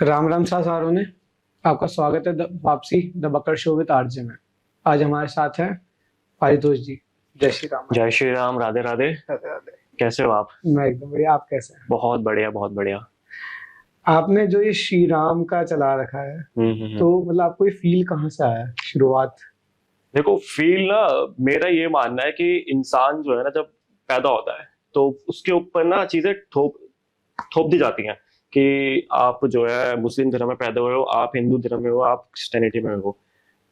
राम राम सारों ने। आपका स्वागत है वापसी the Bakar show with RJ में। आज हमारे साथ हैं पारितोष जी। जय श्री राम। जय श्री राम। राधे राधे। राधे राधे। कैसे हो आप? मैं एकदम बढ़िया, आप कैसे हैं? बहुत बढ़िया, बहुत बढ़िया। आपने जो ये श्री राम का चला रखा है, हम्म। तो मतलब आपको ये फील कहाँ से आया शुरुआत? देखो, फील ना, मेरा ये मानना है कि इंसान जो है ना, जब पैदा होता है तो उसके ऊपर ना चीजें थोप थोप दी जाती हैं कि आप जो है मुस्लिम धर्म में पैदा हुए हो, आप हिंदू धर्म में हो, आप क्रिश्चियनिटी में हो।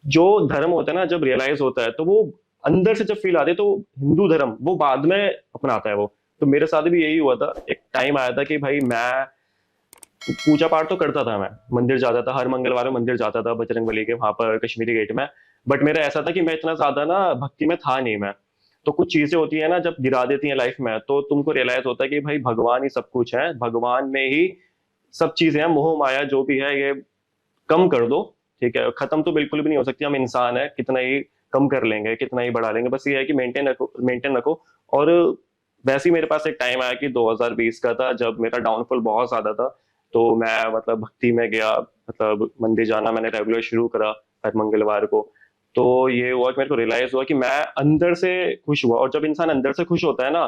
जो धर्म होता है ना, जब रियलाइज होता है तो वो अंदर से जब फील आती है, तो हिंदू धर्म वो बाद में अपनाता है वो। तो मेरे साथ भी यही हुआ था। एक टाइम आया था कि भाई मैं पूजा पाठ तो करता था, मैं मंदिर जाता था, हर मंगलवार में मंदिर जाता था बजरंगबली के वहां पर कश्मीरी गेट में। बट मेरा ऐसा था कि मैं इतना ज्यादा ना भक्ति में था नहीं मैं। तो कुछ चीजें होती है ना, जब गिरा देती हैं लाइफ में, तो तुमको रियलाइज होता है कि भाई भगवान ही सब कुछ है, भगवान में ही सब चीजें हैं। मोह माया जो भी है ये कम कर दो। ठीक है, खत्म तो बिल्कुल भी नहीं हो सकती, हम इंसान है, कितना ही कम कर लेंगे, कितना ही बढ़ा लेंगे, बस ये है कि मेंटेन रखो, मेंटेन रखो। और वैसे ही मेरे पास एक टाइम आया कि 2020 का था, जब मेरा डाउनफॉल बहुत ज्यादा था। तो मैं मतलब भक्ति में गया, मतलब मंदिर जाना मैंने रेगुलर शुरू करा हर मंगलवार को। तो ये हुआ कि मेरे को रियलाइज हुआ कि मैं अंदर से खुश हुआ। और जब इंसान अंदर से खुश होता है ना,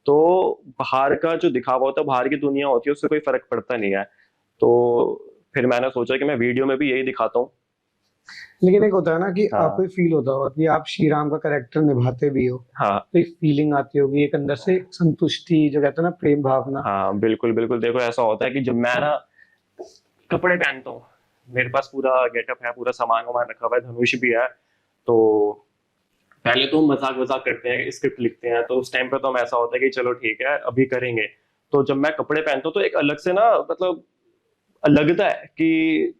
तो बाहर का जो दिखावा होता है, बाहर की दुनिया होती है, उससे कोई फर्क पड़ता नहीं है। तो फिर मैंने सोचा कि मैं वीडियो में भी यही दिखाता हूँ। लेकिन एक होता है ना कि आपको हाँ। ये फील होता होगा कि आप श्री राम का कैरेक्टर निभाते भी हो, हाँ। तो एक फीलिंग आती होगी, एक अंदर से संतुष्टि, जो कहते हैं ना प्रेम भावना। हाँ, बिल्कुल बिल्कुल। देखो, ऐसा होता है कि जब मैं ना कपड़े पहनता हूँ, मेरे पास पूरा गेटअप है, पूरा सामान वामान रखा हुआ है, धनुष भी है। तो पहले तो हम मजाक वजाक करते हैं, स्क्रिप्ट लिखते हैं, तो उस टाइम पे तो हम ऐसा होता है कि चलो ठीक है अभी करेंगे। तो जब मैं कपड़े पहनता हूँ तो एक अलग से ना, मतलब लगता है कि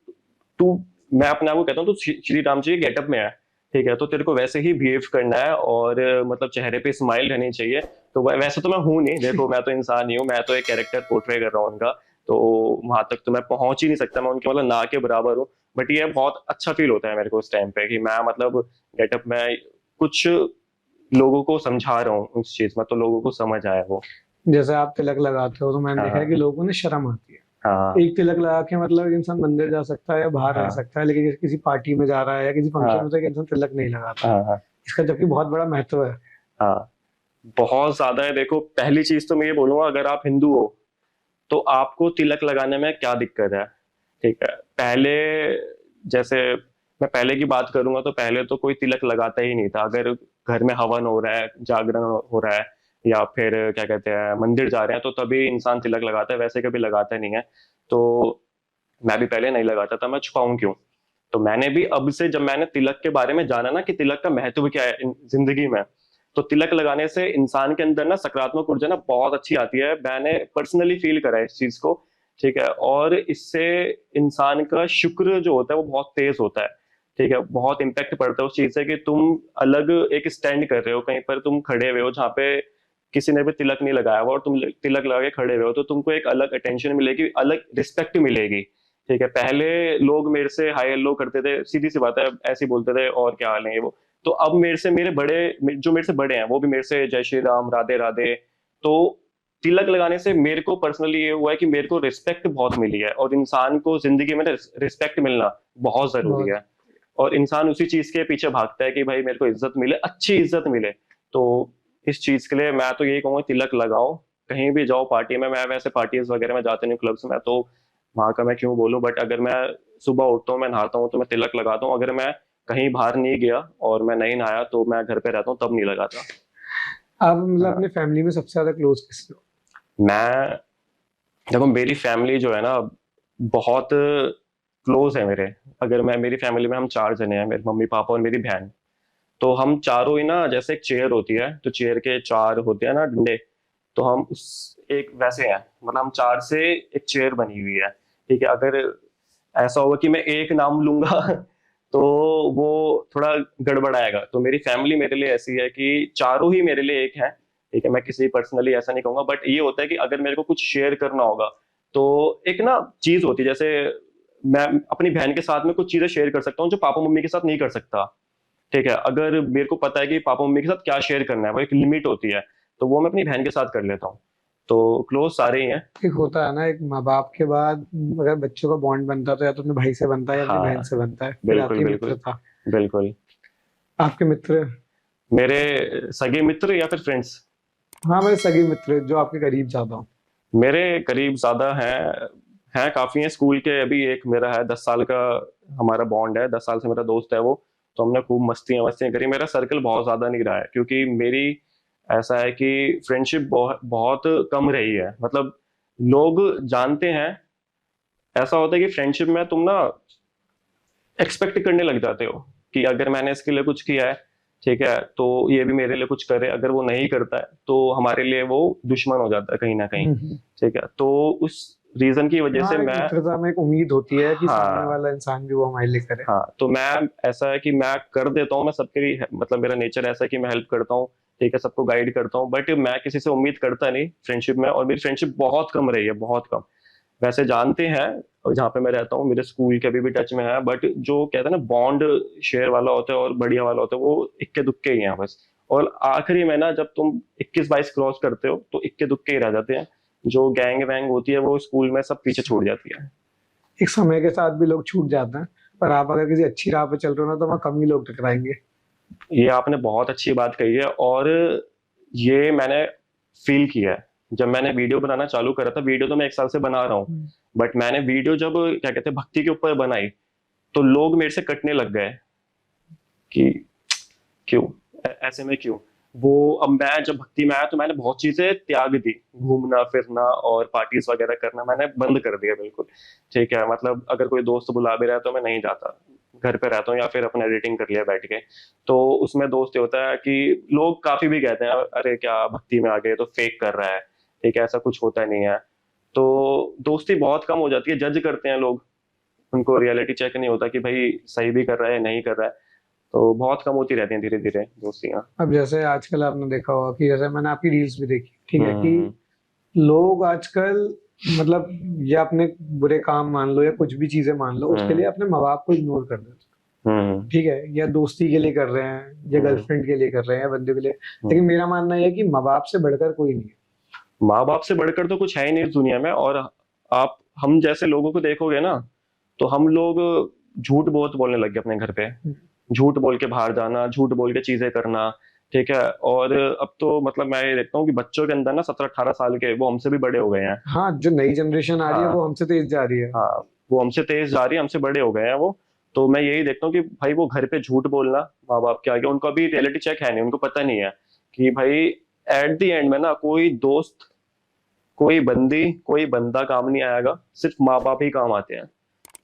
तू, मैं अपने आप को कहता हूँ, तू श्री राम जी गेटअप में है। ठीक है, तो तेरे को वैसे ही बिहेव करना है, और मतलब चेहरे पे स्माइल रहनी चाहिए। तो वैसे तो मैं हूँ नहीं, देखो मैं तो इंसान ही हूँ, मैं तो एक कैरेक्टर पोर्ट्रे कर रहा हूँ उनका। तो वहां तक तो मैं पहुंच ही नहीं सकता, मैं उनके मतलब ना के बराबर हूँ। बट ये बहुत अच्छा फील होता है मेरे को उस टाइम पे कि मैं मतलब गेटअप में कुछ लोगों को समझा रहा हूँ उस चीज में, तो लोगों को समझ आया वो। जैसे आप तिलक लगाते हो, तो मैंने देखा है कि हाँ। लोगों को ना शर्म आती है। हाँ। एक तिलक लगा के मतलब एक इंसान मंदिर जा सकता है या बाहर रह हाँ। सकता है, लेकिन किसी पार्टी में जा रहा है या किसी फंक्शन में हाँ। तो एक इंसान तिलक नहीं लगाता। हाँ। हाँ। इसका जबकि बहुत बड़ा महत्व है। हाँ, बहुत ज्यादा है। देखो, पहली चीज तो मैं ये बोलूंगा, अगर आप हिंदू हो तो आपको तिलक लगाने में क्या दिक्कत है? ठीक है, पहले जैसे मैं पहले की बात करूंगा तो पहले तो कोई तिलक लगाता ही नहीं था। अगर घर में हवन हो रहा है, जागरण हो रहा है, या फिर क्या कहते हैं मंदिर जा रहे हैं, तो तभी इंसान तिलक लगाता है, वैसे कभी लगाता नहीं है। तो मैं भी पहले नहीं लगाता था, मैं छुपाऊं क्यों? तो मैंने भी अब से, जब मैंने तिलक के बारे में जाना ना कि तिलक का महत्व क्या है जिंदगी में, तो तिलक लगाने से इंसान के अंदर ना सकारात्मक ऊर्जा ना बहुत अच्छी आती है। मैंने पर्सनली फील करा है इस चीज को। ठीक है, और इससे इंसान का शुक्र जो होता है वो बहुत तेज होता है। ठीक है, बहुत इम्पैक्ट पड़ता है उस चीज से कि तुम अलग एक स्टैंड कर रहे हो, कहीं पर तुम खड़े हुए हो जहाँ पे किसी ने भी तिलक नहीं लगाया हुआ, और तुम तिलक लगा के खड़े हुए हो, तो तुमको एक अलग अटेंशन मिलेगी, अलग रिस्पेक्ट मिलेगी। ठीक है, पहले लोग मेरे से हाई हेलो करते थे, सीधी सी बात है, ऐसे ही बोलते थे और क्या हाल है ये वो। तो अब मेरे से मेरे बड़े, जो मेरे से बड़े हैं, वो भी मेरे से जय श्री राम, राधे राधे। तो तिलक लगाने से मेरे को पर्सनली ये हुआ है कि मेरे को रिस्पेक्ट बहुत मिली है, और इंसान को जिंदगी में रिस्पेक्ट मिलना बहुत जरूरी बहुत। है। और इंसान उसी चीज के पीछे भागता है कि भाई मेरे को इज्जत मिले, अच्छी इज्जत मिले। तो इस चीज के लिए मैं तो यही कहूंगा, तिलक लगाओ। कहीं भी जाओ पार्टी में, मैं वैसे पार्टीज वगैरह में जाते नहीं, क्लब्स में, तो वहां का मैं क्यों बोलूं, बट अगर मैं सुबह उठता हूँ, मैं नहाता हूँ, तो मैं तिलक लगाता हूँ। अगर मैं कहीं बाहर नहीं गया और मैं नहीं नहाया, तो मैं घर पे रहता हूँ, तब नहीं लगाता। आप मतलब अपनी हाँ। फैमिली में सबसे ज्यादा क्लोज किससे हो? मैं, देखो मेरी फैमिली जो है ना, बहुत क्लोज है मेरे। अगर मैं, मेरी फैमिली में हम चार जने हैं, मेरे मम्मी पापा और मेरी बहन। तो हम चारों ही ना, जैसे एक चेयर होती है, तो चेयर के चार होते हैं ना डंडे, तो हम उस एक वैसे हैं, मतलब हम चार से एक चेयर बनी हुई है। ठीक है, अगर ऐसा होगा कि मैं एक नाम लूंगा तो वो थोड़ा गड़बड़ाएगा। तो मेरी फैमिली मेरे लिए ऐसी है कि चारों ही मेरे लिए एक है। ठीक है, मैं किसी पर्सनली ऐसा नहीं कहूंगा, बट ये होता है कि अगर मेरे को कुछ शेयर करना होगा, तो एक ना चीज होती है, जैसे मैं अपनी बहन के साथ में कुछ चीजें शेयर कर सकता हूँ जो पापा मम्मी के साथ नहीं कर सकता। ठीक है, अगर मेरे को पता है कि पापा मम्मी के साथ क्या शेयर करना है, वो एक लिमिट होती है, तो वो मैं अपनी बहन के साथ कर लेता हूँ। तो क्लोज सारे ही हैं। एक होता है ना, एक माँ बाप के बाद अगर बच्चों का बॉन्ड बनता है तो या तो अपने भाई से बनता है या अपनी बहन हाँ से बनता है, फिर बिल्कुल आती है बिल्कुल मित्रता। बिल्कुल। आपके मित्र? मेरे सगे मित्र या फिर फ्रेंड्स? हाँ, मेरे सगे मित्र जो आपके करीब ज्यादा हो। मेरे करीब ज्यादा हैं काफी हैं। स्कूल के अभी एक मेरा है 10 साल का, हमारा बॉन्ड है, 10 साल से मेरा दोस्त है वो। तो हमने खूब मस्तियां वस्तियां करी। मेरा सर्कल बहुत ज्यादा नहीं रहा है क्योंकि मेरी ऐसा है कि फ्रेंडशिप बहुत बहुत कम रही है। मतलब लोग जानते हैं, ऐसा होता है कि फ्रेंडशिप में तुम ना एक्सपेक्ट करने लग जाते हो कि अगर मैंने इसके लिए कुछ किया है, ठीक है, तो ये भी मेरे लिए कुछ करे। अगर वो नहीं करता है तो हमारे लिए वो दुश्मन हो जाता है कहीं ना कहीं, हम्म। ठीक है। तो उस रीजन की वजह हाँ, से एक मैं, मित्रता में एक उम्मीद होती है कि सामने हाँ वाला इंसान भी वो हमारे लिए करे। हाँ, तो मैं ऐसा है कि मैं कर देता हूँ, मैं सबके लिए, मतलब मेरा नेचर ऐसा है कि मैं हेल्प करता हूँ, ठीक है, सबको गाइड करता हूँ, बट मैं किसी से उम्मीद करता नहीं फ्रेंडशिप में। और मेरी फ्रेंडशिप बहुत कम रही है, बहुत कम। वैसे जानते हैं और जहाँ पे मैं रहता हूँ मेरे स्कूल के अभी भी टच में है, बट जो कहते हैं ना बॉन्ड शेयर वाला होता है और बढ़िया वाला होता है, वो इक्के दुक्के ही हैं बस। और आखिरी में ना जब तुम 21-22 क्रॉस करते हो तो इक्के दुक्के ही रह जाते हैं। जो गैंग वैंग होती है वो स्कूल में सब पीछे छूट जाती है। एक समय के साथ भी लोग छूट जाते हैं, पर आप अगर किसी अच्छी राह पे चल रहे हो ना तो वहाँ कम ही लोग टकराएंगे। ये आपने बहुत अच्छी बात कही है, और ये मैंने फील किया है। जब मैंने वीडियो बनाना चालू करा था, वीडियो तो मैं 1 साल से बना रहा हूँ, हम्म। बट मैंने वीडियो जब क्या कहते हैं भक्ति के ऊपर बनाई, तो लोग मेरे से कटने लग गए कि क्यों, ऐसे में क्यों। वो अब मैं जब भक्ति में आया तो मैंने बहुत चीजें त्याग दी, घूमना फिरना और पार्टीज वगैरह करना मैंने बंद कर दिया बिल्कुल, ठीक है। मतलब अगर कोई दोस्त बुला भी रहा है तो मैं नहीं जाता, घर पे रहता हूँ या फिर अपना एडिटिंग कर लिया बैठ के। तो उसमें दोस्त ये होता है कि लोग काफी भी कहते हैं अरे क्या भक्ति में आ गए तो फेक कर रहा है, ठीक है, ऐसा कुछ होता नहीं है। तो दोस्ती बहुत कम हो जाती है, जज करते हैं लोग, उनको रियलिटी चेक नहीं होता कि भाई सही भी कर रहा है नहीं कर रहा है। तो बहुत कम होती रहती हैं धीरे धीरे दोस्तियां। अब जैसे आजकल आपने देखा होगा कि जैसे मैंने आपकी रील्स भी देखी, ठीक है, कि हम्म लोग आजकल मतलब या अपने बुरे काम मान लो या कुछ भी चीजें मान लो, उसके लिए हम्म अपने माँ बाप को इग्नोर कर देते हैं, हम्म ठीक है, या दोस्ती के लिए कर रहे हैं या हम्म गर्लफ्रेंड के लिए कर रहे हैं या बंदे के लिए। हम्म। लेकिन मेरा मानना यह है कि माँ बाप से बढ़कर कोई नहीं है। माँ बाप से बढ़कर तो कुछ है ही नहीं इस दुनिया में। और आप हम जैसे लोगों को देखोगे ना, तो हम लोग झूठ बहुत बोलने लग गए अपने घर पे। झूठ बोल के बाहर जाना, झूठ बोल के चीजें करना, ठीक है। और अब तो मतलब मैं ये देखता हूँ कि बच्चों के अंदर ना 17-18 साल के वो हमसे भी बड़े हो गए हैं। हाँ, जो नई जनरेशन आ रही है वो हाँ हमसे तेज जा रही है। हाँ, वो हमसे तेज जा रही है, हमसे बड़े हो गए हैं वो। तो मैं यही देखता हूँ कि भाई वो घर पे झूठ बोलना माँ बाप के आगे, उनको अभी रियलिटी चेक है नहीं, उनको पता नहीं है कि भाई एट द एंड में ना कोई दोस्त, कोई बंदी, कोई बंदा काम नहीं आएगा, सिर्फ माँ बाप ही काम आते हैं,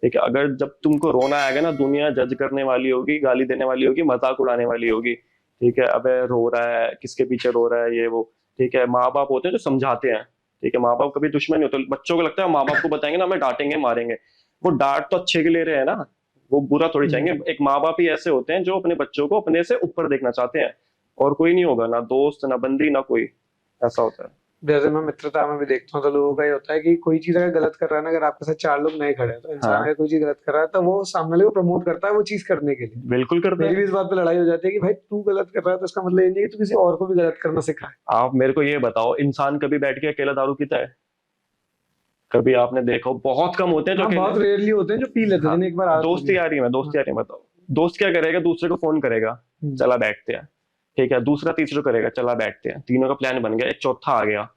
ठीक है। अगर जब तुमको रोना आएगा ना, दुनिया जज करने वाली होगी, गाली देने वाली होगी, मजाक उड़ाने वाली होगी, ठीक है। अबे रो रहा है, किसके पीछे रो रहा है, ये वो, ठीक है। माँ बाप होते हैं जो समझाते हैं, ठीक है। माँ बाप कभी दुश्मन नहीं होते। बच्चों को लगता है माँ बाप को बताएंगे ना हमें डांटेंगे मारेंगे, वो डांट तो अच्छे के ले रहे हैं ना, वो बुरा थोड़ी चाहेंगे। हम्म। एक माँ बाप ही ऐसे होते हैं जो अपने बच्चों को अपने से ऊपर देखना चाहते हैं, और कोई नहीं होगा, ना दोस्त ना बंदी ना कोई, ऐसा होता है। जैसे मैं मित्रता में भी देखता हूँ तो लोगों का ये होता है कि कोई चीज अगर गलत कर रहा है ना, अगर आपके साथ चार लोग नए खड़े हैं तो इंसान हाँ अगर कोई चीज गलत कर रहा है तो वो सामने वाले को प्रमोट करता है वो चीज करने के लिए। बिल्कुल करते मेरी भी हैं। इस बात पे लड़ाई हो जाती है कि भाई तू गलत कर रहा है तो इसका मतलब ये नहीं है कि तू किसी और को भी गलत करना सिखाए। आप मेरे को ये बताओ, इंसान कभी बैठ के अकेला दारू पीता है? कभी आपने देखो, बहुत कम होते हैं जो हाँ, अकेले। बहुत रेयरली होते हैं जो पी लेते हैं हाँ, जिन्हें एक बार आदत हो दोस्ती गई। आ रही है, मैं हाँ। दोस्ती आ रही है, बताओ। दोस्त क्या करेगा, दूसरे को फोन करेगा, हम्म। चला बैठते हैं, ठीक है। दूसरा तीसरा करेगा, चला बैठते हैं, तीनों का प्लान बन गया, एक चौथा आ गया,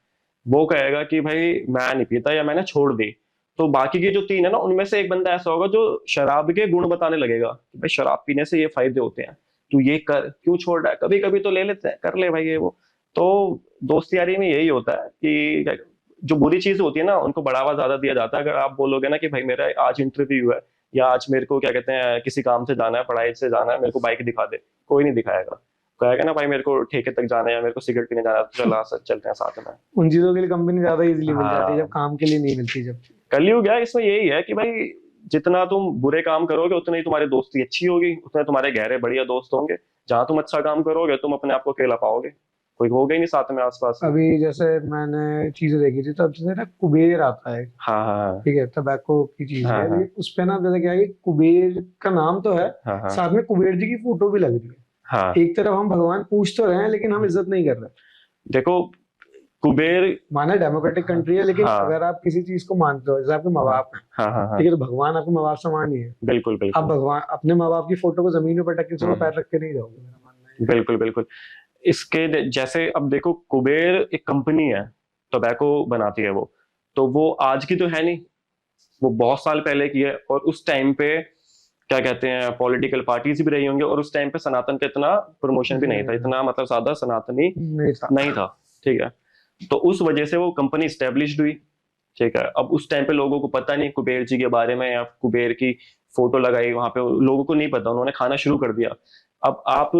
वो कहेगा कि भाई मैं नहीं पीता या मैंने छोड़ दी। तो बाकी के जो तीन है ना, उनमें से एक बंदा ऐसा होगा जो शराब के गुण बताने लगेगा कि भाई शराब पीने से ये फायदे होते हैं, तू ये कर, क्यों छोड़ रहा है, कभी कभी तो ले लेते हैं, कर ले भाई ये वो। तो दोस्ती यारी में यही होता है कि जो बुरी चीज होती है ना उनको बढ़ावा ज्यादा दिया जाता है। अगर आप बोलोगे ना कि भाई मेरा आज इंटरव्यू है, या आज मेरे को क्या कहते हैं किसी काम से जाना है, पढ़ाई से जाना है, मेरे को बाइक दिखा दे, कोई नहीं दिखाएगा। कहेगा ना भाई मेरे को ठेके तक जाना है या मेरे को सिगरेट पीने जाना है, तो चला चलते हैं साथ में। उन चीजों के लिए कंपनी ज्यादा इजीली मिल जाती है जब हाँ, काम के लिए नहीं मिलती जब। कलयुग है, इसमें यही है कि भाई जितना तुम बुरे काम करोगे उतनी ही तुम्हारी दोस्ती अच्छी होगी, उतने तुम्हारे गहरे बढ़िया दोस्त होंगे। जहां तुम अच्छा काम करोगे तुम अपने आप को अकेला पाओगे, कोई होगा ही नहीं साथ में आसपास। अभी जैसे मैंने चीजें देखी थी तो अब जैसे ना कुबेर आता है, हाँ हाँ ठीक है, टबैको की चीज हाँ है, हाँ लेकिन उस पे ना जैसे क्या है कि कुबेर का नाम तो है, हाँ हाँ साथ में कुबेर जी की फोटो भी लग रही है। हाँ। एक तरफ हम भगवान पूछ तो रहे हैं लेकिन हम इज्जत नहीं कर रहे। देखो, कुबेर, माना डेमोक्रेटिक कंट्री है, लेकिन हाँ अगर आप किसी चीज को मानते हो, जैसे आपके माँ हाँ बाप हैं, हाँ हाँ हाँ, ठीक है, तो भगवान आपके माँ बाप समान ही है। बिल्कुल आप बिल्कुल। भगवान अपने माँ बाप की फोटो को जमीन में पटक के उसको हम्म, पैर रख के नहीं जाओगे, मेरा मानना है। बिल्कुल बिल्कुल। जैसे अब देखो, कुबेर एक कंपनी है, टोबैको बनाती है वो, तो वो आज की तो है नहीं, वो बहुत साल पहले की है। और उस टाइम पे क्या कहते हैं, पॉलिटिकल पार्टीज भी रही होंगी, और उस टाइम पे सनातन का इतना प्रमोशन भी नहीं था, इतना मतलब ज्यादा सनातनी नहीं था। नहीं था। ठीक है, तो उस वजह से वो कंपनी स्टेब्लिश हुई। ठीक है, अब उस टाइम पे लोगों को पता नहीं कुबेर जी के बारे में, या कुबेर की फोटो लगाई वहां पे, लोगों को नहीं पता, उन्होंने खाना शुरू कर दिया। अब आप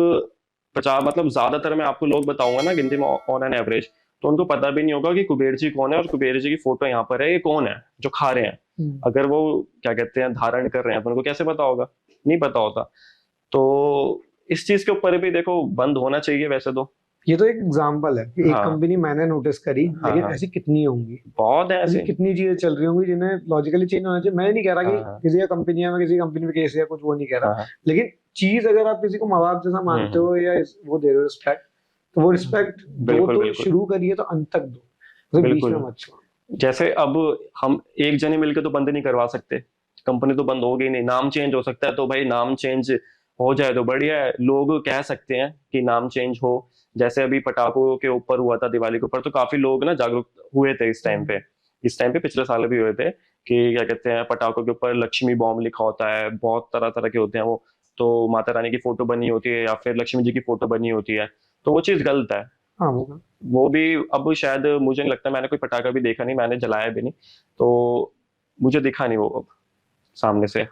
50 मतलब ज्यादातर मैं आपको लोग बताऊंगा ना गिनती में ऑन एन एवरेज, तो उनको पता भी नहीं होगा कि कुबेर जी कौन है, और कुबेर जी की फोटो यहाँ पर है, ये कौन है जो खा रहे हैं। हम्म। अगर वो क्या कहते हैं धारण कर रहे हैं तो उनको कैसे पता होगा, नहीं पता होता। तो इस चीज के ऊपर भी देखो बंद होना चाहिए वैसे तो। ये तो एक एग्जाम्पल है कि एक हाँ कंपनी मैंने नोटिस करी, हाँ लेकिन हाँ, ऐसी कितनी होंगी, बहुत है ऐसी ऐसे। कितनी चीजें चल रही होंगी जिन्हें लॉजिकली चेंज होना चाहिए। मैं नहीं कह रहा कि हाँ हाँ किसी का कंपनी है, मैं किसी कंपनी में केस या कुछ वो नहीं कह रहा, हाँ हाँ, लेकिन चीज अगर आप किसी को माँ बाप जैसा मानते हम्म, हो या वो दे रहे हो रिस्पेक्ट, तो वो रिस्पेक्ट दो, बिल्कुल तो बिल्कुल शुरू करिए तो अंत तक दो, तो बीच में बिल्कुल। मत छोड़ो। जैसे अब हम एक जने मिलकर तो बंद नहीं करवा सकते, कंपनी तो बंद होगी नहीं। नाम चेंज हो सकता है, तो भाई नाम चेंज हो जाए तो बढ़िया है, लोग कह सकते हैं कि नाम चेंज हो। जैसे अभी पटाखों के ऊपर हुआ था, दिवाली के ऊपर, तो काफी लोग ना जागरूक हुए थे इस टाइम पे। इस टाइम पे पिछले साल भी हुए थे कि क्या कहते हैं, पटाखों के ऊपर लक्ष्मी बॉम्ब लिखा होता है, बहुत तरह तरह के होते हैं वो, तो माता रानी की फोटो बनी होती है या फिर लक्ष्मी जी की फोटो बनी होती है, तो वो चीज गलत है। हाँ वो वो भी अब शायद मुझे नहीं लगता, मैंने कोई पटाखा भी देखा नहीं, मैंने जलाया भी नहीं, तो मुझे दिखा नहीं वो अब सामने से।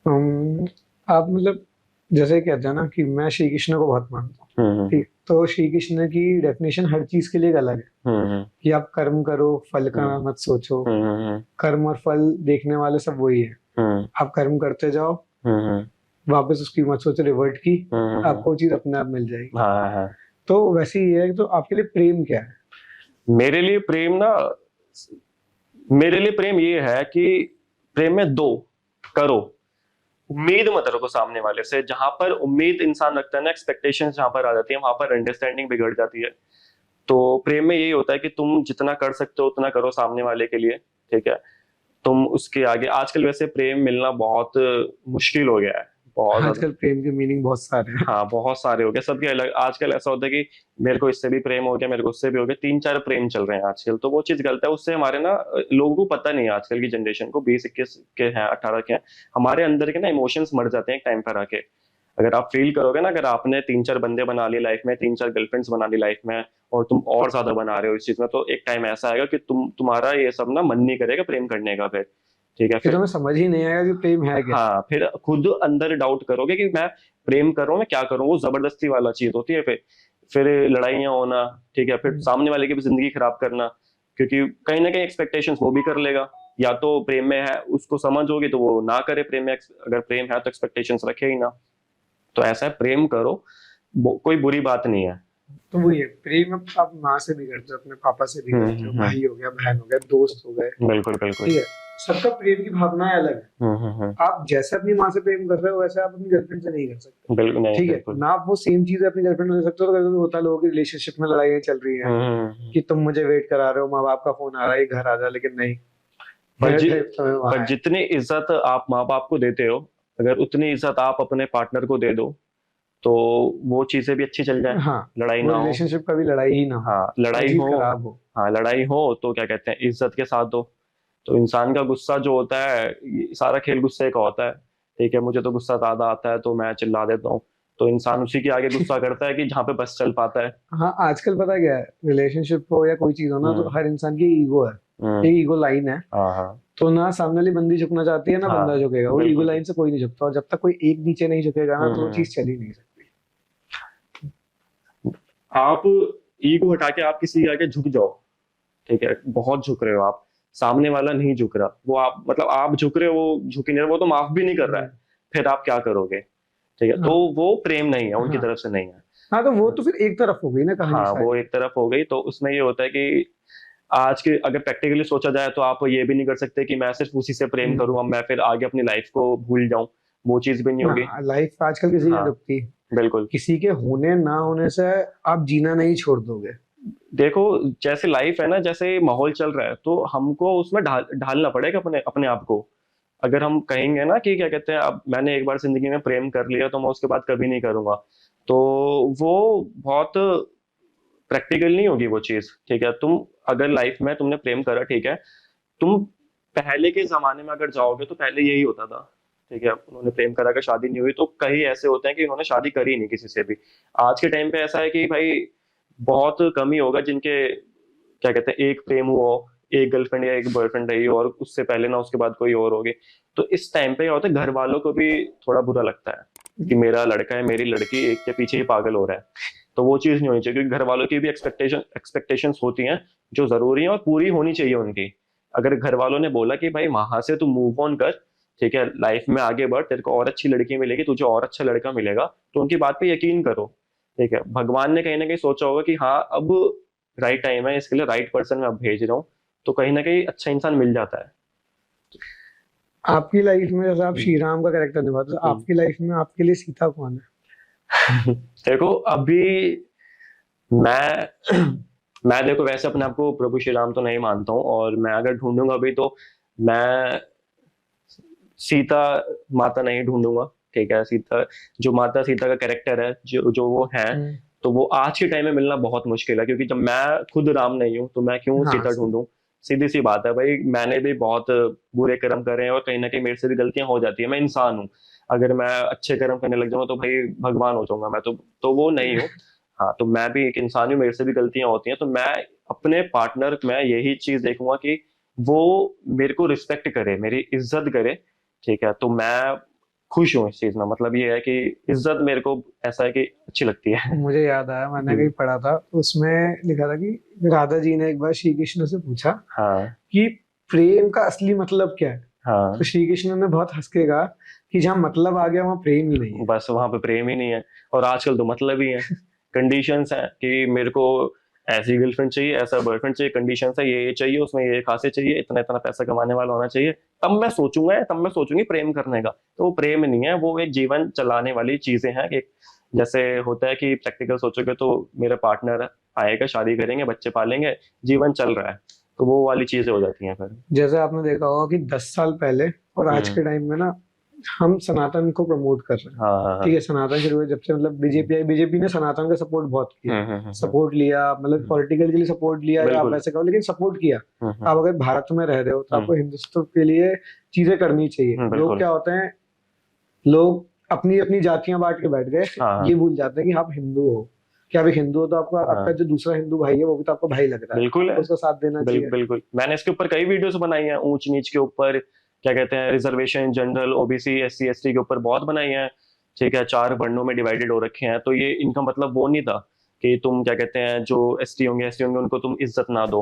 हम, आप मतलब जैसे कहते हैं ना कि मैं श्री कृष्ण को बहुत मानता हूँ, हम्म ठीक, तो श्री कृष्ण की डेफिनेशन हर चीज के लिए एक अलग है, हम्म कि आप कर्म करो, फल का हम्म मत सोचो। हम्म कर्म और फल देखने वाले सब वही है, हम्म आप कर्म करते जाओ, हम्म वापस उसकी मत सोचो रिवर्ट की, हम्म, आपको वो चीज अपने आप मिल जाएगी। हाँ हाँ हाँ। तो वैसे ही है, तो आपके लिए प्रेम क्या है? मेरे लिए प्रेम ना, मेरे लिए प्रेम ये है कि प्रेम में दो करो, उम्मीद मत रखो सामने वाले से। जहां पर उम्मीद इंसान रखता है ना, एक्सपेक्टेशंस जहां पर आ जाती है, वहां पर अंडरस्टैंडिंग बिगड़ जाती है। तो प्रेम में यही होता है कि तुम जितना कर सकते हो उतना करो सामने वाले के लिए। ठीक है, तुम उसके आगे, आजकल वैसे प्रेम मिलना बहुत मुश्किल हो गया है, बहुत ज्यादा। आजकल प्रेम के मीनिंग बहुत सारे हैं। हाँ बहुत सारे हो गए, सबके अलग। आजकल ऐसा होता है कि मेरे को इससे भी प्रेम हो गया, मेरे को उससे भी हो गया, 3 4 प्रेम चल रहे हैं आजकल, तो वो चीज गलत है। उससे हमारे ना, लोगों को पता नहीं है, आजकल की जनरेशन को, 20 21 के हैं, 18 के हैं, हमारे अंदर के ना इमोशंस मर जाते हैं एक टाइम पर आके। अगर आप फील करोगे ना, अगर आपने 3 4 बंदे बना लिए लाइफ में, 3 4 गर्लफ्रेंड्स बना ली लाइफ में, और तुम और ज्यादा बना रहे हो इस चीज में, तो एक टाइम ऐसा आएगा कि तुम्हारा ये सब ना मन नहीं करेगा प्रेम करने का फिर। ठीक है कि फिर, तुम्हें समझ ही नहीं आएगा कि प्रेम है क्या। हाँ फिर खुद अंदर डाउट करोगे कि मैं प्रेम कर रहा हूँ, मैं क्या करूँ, वो जबरदस्ती वाला चीज होती है फिर लड़ाइयाँ होना। ठीक है, फिर सामने वाले की भी जिंदगी खराब करना, क्योंकि कहीं ना कहीं एक्सपेक्टेशंस वो भी कर लेगा। या तो प्रेम में है उसको समझोगे तो वो ना करे प्रेम में, अगर प्रेम है तो एक्सपेक्टेशंस रखे ही ना। तो ऐसा है, प्रेम करो, कोई बुरी बात नहीं है। तो वो ये प्रेम आप माँ से भी करते हो, अपने पापा से भी करते हो, भाई हो गया, बहन हो गया, दोस्त हो गए, बिल्कुल बिल्कुल। ठीक है, सबका प्रेम की भावनाएं अलग है। हम्म, आप जैसे अपनी माँ से प्रेम कर रहे हो, वैसे आप अपनी गर्लफ्रेंड से नहीं कर सकते, बिल्कुल नहीं, ठीक है बिल्कुल। ना। आप वो सेम चीज अपनी गर्लफ्रेंड से कर सकते हो, तो कभी कभी होता है लोगों की रिलेशनशिप में लड़ाइयाँ चल रही हैं कि तुम मुझे वेट करा रहे हो, माँ बाप का फोन आ रहा है, घर आ जा, लेकिन नहीं, पर है, जि, है, समय वहां पर है। जितनी इज्जत आप माँ बाप को देते हो, अगर उतनी इज्जत आप अपने पार्टनर को दे दो, तो वो चीजें भी अच्छी चल जाए, हाँ, लड़ाई वो ना हो। रिलेशनशिप कभी लड़ाई ही ना हो, हाँ वो लड़ाई चीज हो, खराब हो। हाँ लड़ाई हो तो क्या कहते हैं, इज्जत के साथ दो। तो इंसान का गुस्सा जो होता है, ये सारा खेल गुस्से का होता है। ठीक है, मुझे तो गुस्सा ज्यादा आता है तो मैं चिल्ला देता हूँ, तो इंसान उसी के आगे गुस्सा करता है कि जहाँ पे बस चल पाता है। हाँ, आजकल पता क्या है, रिलेशनशिप हो या कोई चीज हो ना, तो हम्म हर इंसान की ईगो है, हम्म, एक ईगो लाइन है। हाँ हाँ तो ना सामने वाली बंदी झुकना चाहती है, ना हाँ, बंदा झुकेगा, वो ईगो बिल्कुल लाइन से कोई नहीं झुकता, और जब तक कोई एक नीचे नहीं झुकेगा ना, तो वो हम्म। चीज चल ही नहीं सकती। आप ईगो हटा के आप किसी के आगे झुक जाओ। ठीक है, बहुत झुक रहे हो आप, सामने वाला नहीं झुक रहा, वो आप मतलब आप झुक रहे हो, वो झुक ही नहीं रहा, वो तो माफ भी नहीं कर रहा है, फिर आप क्या करोगे। ठीक है, तो हाँ वो प्रेम नहीं है, उनकी हाँ तरफ से नहीं है। हाँ, तो वो तो फिर एक तरफ हो गई ना कहानी हाँ वो सारी। एक तरफ हो गई, तो उसमें ये होता है कि आज के अगर प्रैक्टिकली सोचा जाए तो आप ये भी नहीं कर सकते कि मैं सिर्फ उसी से प्रेम हम्म, करूं, अब मैं फिर आगे अपनी लाइफ को भूल जाऊं, वो चीज भी नहीं होगी। ना लाइफ आजकल किसी की नहीं हाँ रुकती, बिल्कुल किसी के होने ना होने से आप जीना नहीं छोड़ दोगे। देखो, जैसे लाइफ है ना, जैसे माहौल चल रहा है, तो हमको उसमें ढालना पड़ेगा अपने अपने आप को। अगर हम कहेंगे ना कि क्या कहते हैं, अब मैंने एक बार जिंदगी में प्रेम कर लिया तो मैं उसके बाद कभी नहीं करूंगा, तो वो बहुत प्रैक्टिकल नहीं होगी वो चीज। ठीक है, तुम अगर लाइफ में तुमने प्रेम करा, ठीक है, तुम पहले के जमाने में अगर जाओगे तो पहले यही होता था। ठीक है, उन्होंने प्रेम करा कर शादी नहीं हुई, तो कई ऐसे होते हैं कि उन्होंने शादी करी नहीं किसी से भी। आज के टाइम पे ऐसा है कि भाई बहुत कम ही होगा जिनके क्या कहते हैं एक प्रेम हुआ हो, एक गर्लफ्रेंड या एक बॉयफ्रेंड रही हो, और उससे पहले ना उसके बाद कोई और होगी। तो इस टाइम पे क्या होता है, घर वालों को भी थोड़ा बुरा लगता है कि मेरा लड़का है, मेरी लड़की एक के पीछे ही पागल हो रहा है। तो वो चीज नहीं होनी चाहिए, क्योंकि घर वालों की भी एक्सपेक्टेशंस होती हैं जो जरूरी है और पूरी होनी चाहिए उनकी। अगर घर वालों ने बोला कि भाई वहां से तू मूव ऑन कर, ठीक है, लाइफ में आगे बढ़, तेरे को और अच्छी लड़की मिलेगी, तुझे और अच्छा लड़का मिलेगा, तो उनकी बात पे यकीन करो। ठीक है, भगवान ने कहीं ना कहीं सोचा होगा कि हाँ अब राइट टाइम है, इसके लिए राइट पर्सन मैं अब भेज रहा हूँ, तो कहीं ना कहीं अच्छा इंसान मिल जाता है। आपकी लाइफ में जैसे आप श्री राम का कैरेक्टर निभाते हो, तो हम्म। आपकी लाइफ में आपके लिए सीता कौन है? देखो अभी मैं मैं देखो वैसे अपने आप को प्रभु श्री राम तो नहीं मानता हूँ, और मैं अगर ढूंढूंगा भी तो मैं सीता माता नहीं ढूंढूंगा। ठीक है, सीता जो माता सीता का कैरेक्टर है, जो जो वो है, हम्म, तो वो आज के टाइम में मिलना बहुत मुश्किल है, क्योंकि जब मैं खुद राम नहीं हूँ तो मैं क्यों हाँ सीता ढूंढूं। सीधी सी बात है भाई, मैंने भी बहुत बुरे कर्म करे हैं, और कहीं ना कहीं मेरे से भी गलतियां हो जाती है, मैं इंसान हूँ। अगर मैं अच्छे कर्म करने लग जाऊंगा तो भाई भगवान हो जाऊंगा मैं, तो वो नहीं हूँ। हाँ, तो मैं भी एक इंसान हूँ, मेरे से भी गलतियां होती हैं, तो मैं अपने पार्टनर में यही चीज देखूंगा कि वो मेरे को रिस्पेक्ट करे, मेरी इज्जत करे। ठीक है, तो मैं खुश हूँ इस चीज में, मतलब ये है कि इज्जत मेरे को ऐसा है कि अच्छी लगती है। मुझे याद आया, मैंने कहीं हम्म। पढ़ा था, उसमें लिखा था कि राधा जी ने एक बार श्री कृष्ण से पूछा हाँ कि प्रेम का असली मतलब क्या है। तो हाँ। श्री कृष्ण ने बहुत हंस के कहा कि जहाँ मतलब आ गया वहाँ प्रेम ही नहीं है। बस वहां पे प्रेम ही नहीं है, और आजकल तो मतलब ही है, कंडीशंस हैं कि मेरे को ऐसी गर्लफ्रेंड चाहिए, ऐसा बॉयफ्रेंड चाहिए, कंडीशंस है ये चाहिए, उसमें ये खासे चाहिए, इतना इतना पैसा कमाने वाला होना चाहिए, तब मैं सोचूंगा, तब मैं सोचूंगी प्रेम करने का। तो वो प्रेम नहीं है, वो एक जीवन चलाने वाली चीजें हैं कि जैसे होता है कि प्रैक्टिकल सोचोगे तो मेरा पार्टनर आएगा, शादी करेंगे, बच्चे पालेंगे, जीवन चल रहा है, तो वो वाली चीजें हो जाती हैं फिर। जैसे आपने देखा होगा कि 10 साल पहले और आज हम्म। के टाइम में ना, हम सनातन को प्रमोट कर रहे हैं। हाँ हाँ ठीक हाँ। है, सनातन शुरू हुआ जब से, मतलब बीजेपी आई, बीजेपी ने सनातन का सपोर्ट बहुत किया। हम्म। सपोर्ट लिया, मतलब हम्म। पॉलिटिकल के लिए सपोर्ट लिया, या आप बिल्कुल। वैसे कहो, लेकिन सपोर्ट किया। हम्म। आप अगर भारत में रह रहे हो तो हम्म। आपको हिंदुत्व के लिए चीजें करनी चाहिए। लोग बिल्कुल। क्या होते हैं, लोग अपनी अपनी जातियां बांट के बैठ गए, हाँ ये हाँ भूल जाते हैं कि आप हिंदू हो। कि आप एक हिंदू हो तो आपका आपका हाँ। जो दूसरा हिंदू भाई है वो भी तो आपका भाई लग रहा है, बिल्कुल है। आपको उसका साथ देना चाहिए। बिल्कुल, मैंने इसके ऊपर कई वीडियोस बनाई हैं, ऊंच नीच के ऊपर, क्या कहते हैं, reservation, general, OBC, SC ST के ऊपर बहुत बनाई हैं। ठीक है, चार वर्णों में डिवाइडेड हो रखे हैं, तो ये इनका मतलब वो नहीं था कि तुम क्या कहते हैं जो एसटी होंगे उनको तुम इज्जत ना दो।